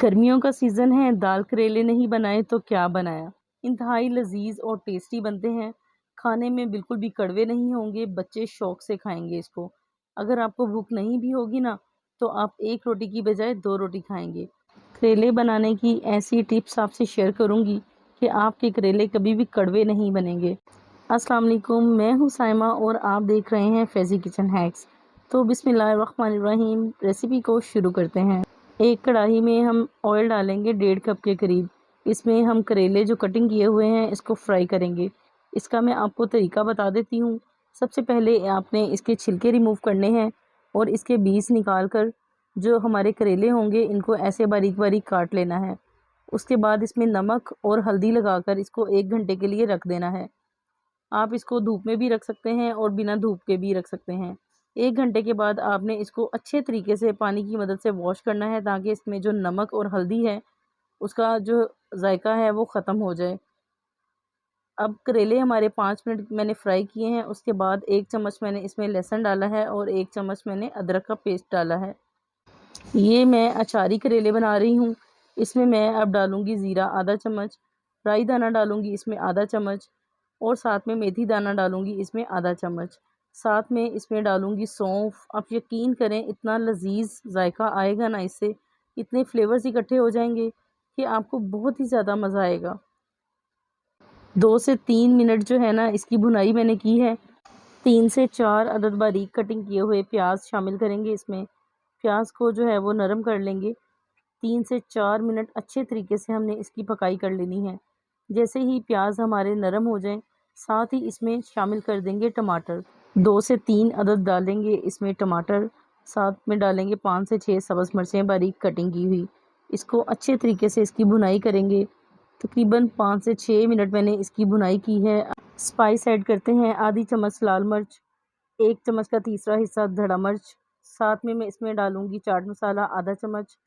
गर्मियों का सीज़न है, दाल करेले नहीं बनाए तो क्या बनाया। इंतहाई लजीज और टेस्टी बनते हैं। खाने में बिल्कुल भी कड़वे नहीं होंगे, बच्चे शौक से खाएंगे इसको। अगर आपको भूख नहीं भी होगी ना, तो आप एक रोटी की बजाय दो रोटी खाएंगे। करेले बनाने की ऐसी टिप्स आपसे शेयर करूंगी कि आपके करेले कभी भी कड़वे नहीं बनेंगे। अस्सलाम वालेकुम, मैं हूँ साइमा और आप देख रहे हैं फैज़ी किचन हैक्स। तो बिस्मिल्लाहिर्रहमानिर्रहीम, रेसिपी को शुरू करते हैं। एक कढ़ाई में हम ऑयल डालेंगे 1.5 कप के करीब। इसमें हम करेले जो कटिंग किए हुए हैं इसको फ्राई करेंगे। इसका मैं आपको तरीका बता देती हूँ। सबसे पहले आपने इसके छिलके रिमूव करने हैं और इसके बीज निकाल कर जो हमारे करेले होंगे इनको ऐसे बारीक बारीक काट लेना है। उसके बाद इसमें नमक और हल्दी लगाकर इसको 1 घंटे के लिए रख देना है। आप इसको धूप में भी रख सकते हैं और बिना धूप के भी रख सकते हैं। 1 घंटे के बाद आपने इसको अच्छे तरीके से पानी की मदद से वॉश करना है, ताकि इसमें जो नमक और हल्दी है उसका जो जायका है वो ख़त्म हो जाए। अब करेले हमारे 5 मिनट मैंने फ्राई किए हैं। उसके बाद 1 चम्मच मैंने इसमें लहसुन डाला है और 1 चम्मच मैंने अदरक का पेस्ट डाला है। ये मैं अचारी करेले बना रही हूँ। इसमें मैं अब डालूँगी ज़ीरा आधा चम्मच, राई दाना डालूँगी इसमें आधा चम्मच और साथ में मेथी दाना डालूँगी इसमें आधा चम्मच। साथ में इसमें डालूँगी सौंफ। आप यकीन करें इतना लज़ीज़ जायका आएगा ना इससे, इतने फ्लेवर्स इकट्ठे हो जाएंगे कि आपको बहुत ही ज़्यादा मज़ा आएगा। 2 से 3 मिनट जो है ना इसकी भुनाई मैंने की है। 3 से 4 अदद बारीक कटिंग किए हुए प्याज शामिल करेंगे इसमें। प्याज को जो है वो नरम कर लेंगे। 3 से 4 मिनट अच्छे तरीके से हमने इसकी पकाई कर लेनी है। जैसे ही प्याज हमारे नरम हो जाएं, साथ ही इसमें शामिल कर देंगे टमाटर। 2 से 3 अदद डालेंगे इसमें टमाटर। साथ में डालेंगे 5 से 6 सब्ज़ मिर्चें बारीक कटिंग की हुई। इसको अच्छे तरीके से इसकी भुनाई करेंगे। तकरीबन 5 से 6 मिनट मैंने इसकी भुनाई की है। स्पाइस ऐड करते हैं। आधी चम्मच लाल मिर्च, 1 चम्मच का तीसरा हिस्सा धड़ा मिर्च। साथ में मैं इसमें डालूँगी चाट मसाला आधा चम्मच।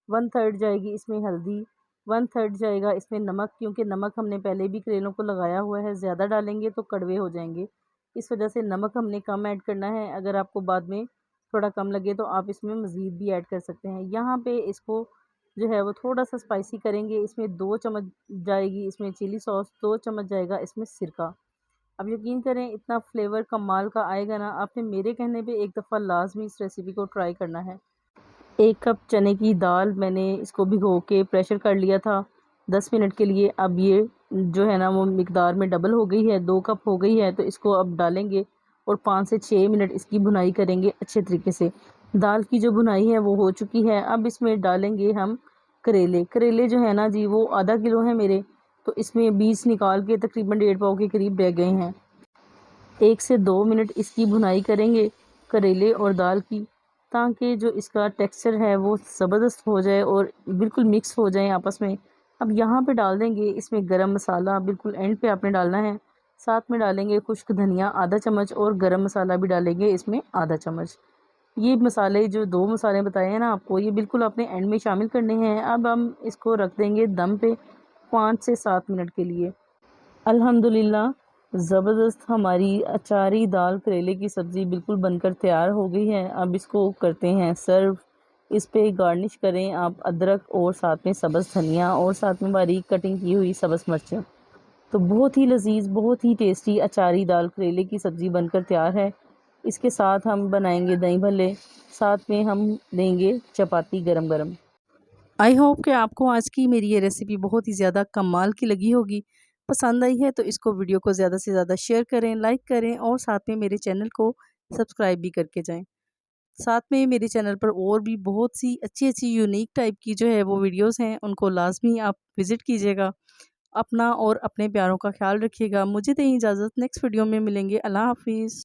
1/3 जाएगी इसमें हल्दी, 1/3 जाएगा इसमें नमक, क्योंकि नमक हमने पहले भी करेलों को लगाया हुआ है। ज़्यादा डालेंगे तो कड़वे हो जाएंगे, इस वजह से नमक हमने कम ऐड करना है। अगर आपको बाद में थोड़ा कम लगे तो आप इसमें मज़ीद भी ऐड कर सकते हैं। यहाँ पे इसको जो है वो थोड़ा सा स्पाइसी करेंगे। इसमें 2 चम्मच जाएगी इसमें चिली सॉस, 2 चम्मच जाएगा इसमें सिरका। अब यकीन करें इतना फ्लेवर कमाल का आएगा ना, आपने मेरे कहने पे एक दफ़ा लाजमी इस रेसिपी को ट्राई करना है। 1 कप चने की दाल मैंने इसको भिगो के प्रेशर कर लिया था 10 मिनट के लिए। अब ये जो है ना वो मिकदार में डबल हो गई है, 2 कप हो गई है। तो इसको अब डालेंगे और 5 से 6 मिनट इसकी भुनाई करेंगे अच्छे तरीके से। दाल की जो भुनाई है वो हो चुकी है। अब इसमें डालेंगे हम करेले। करेले जो है ना जी वो आधा किलो है मेरे, तो इसमें बीज निकाल के तकरीबन 1.5 पाव के करीब रह गए हैं। 1 से 2 मिनट इसकी भुनाई करेंगे करेले और दाल की, ताकि जो इसका टेक्सचर है वो ज़बरदस्त हो जाए और बिल्कुल मिक्स हो जाए आपस में। अब यहाँ पे डाल देंगे इसमें गरम मसाला, बिल्कुल एंड पे आपने डालना है। साथ में डालेंगे खुश्क धनिया आधा चम्मच और गरम मसाला भी डालेंगे इसमें आधा चम्मच। ये मसाले जो 2 मसाले बताए हैं ना आपको, ये बिल्कुल आपने एंड में शामिल करने हैं। अब हम इसको रख देंगे दम पे 5 से 7 मिनट के लिए। अल्हम्दुलिल्लाह, ज़बरदस्त हमारी अचारी दाल करेले की सब्ज़ी बिल्कुल बनकर तैयार हो गई है। अब इसको करते हैं सर्व। इस पे गार्निश करें आप अदरक और साथ में सब्ज़ धनिया और साथ में बारीक कटिंग की हुई सब्ज़ मिर्चें। तो बहुत ही लजीज, बहुत ही टेस्टी अचारी दाल करेले की सब्ज़ी बनकर तैयार है। इसके साथ हम बनाएंगे दही भल्ले, साथ में हम देंगे चपाती गरम गरम। आई होप कि आपको आज की मेरी ये रेसिपी बहुत ही ज़्यादा कमाल की लगी होगी। पसंद आई है तो इसको वीडियो को ज़्यादा से ज़्यादा शेयर करें, लाइक करें और साथ में मेरे चैनल को सब्सक्राइब भी करके जाएं। साथ में मेरे चैनल पर और भी बहुत सी अच्छी अच्छी यूनिक टाइप की जो है वो वीडियोस हैं, उनको लाजमी आप विज़िट कीजिएगा। अपना और अपने प्यारों का ख्याल रखिएगा। मुझे दें इजाज़त, नेक्स्ट वीडियो में मिलेंगे। अल्लाह हाफिज़।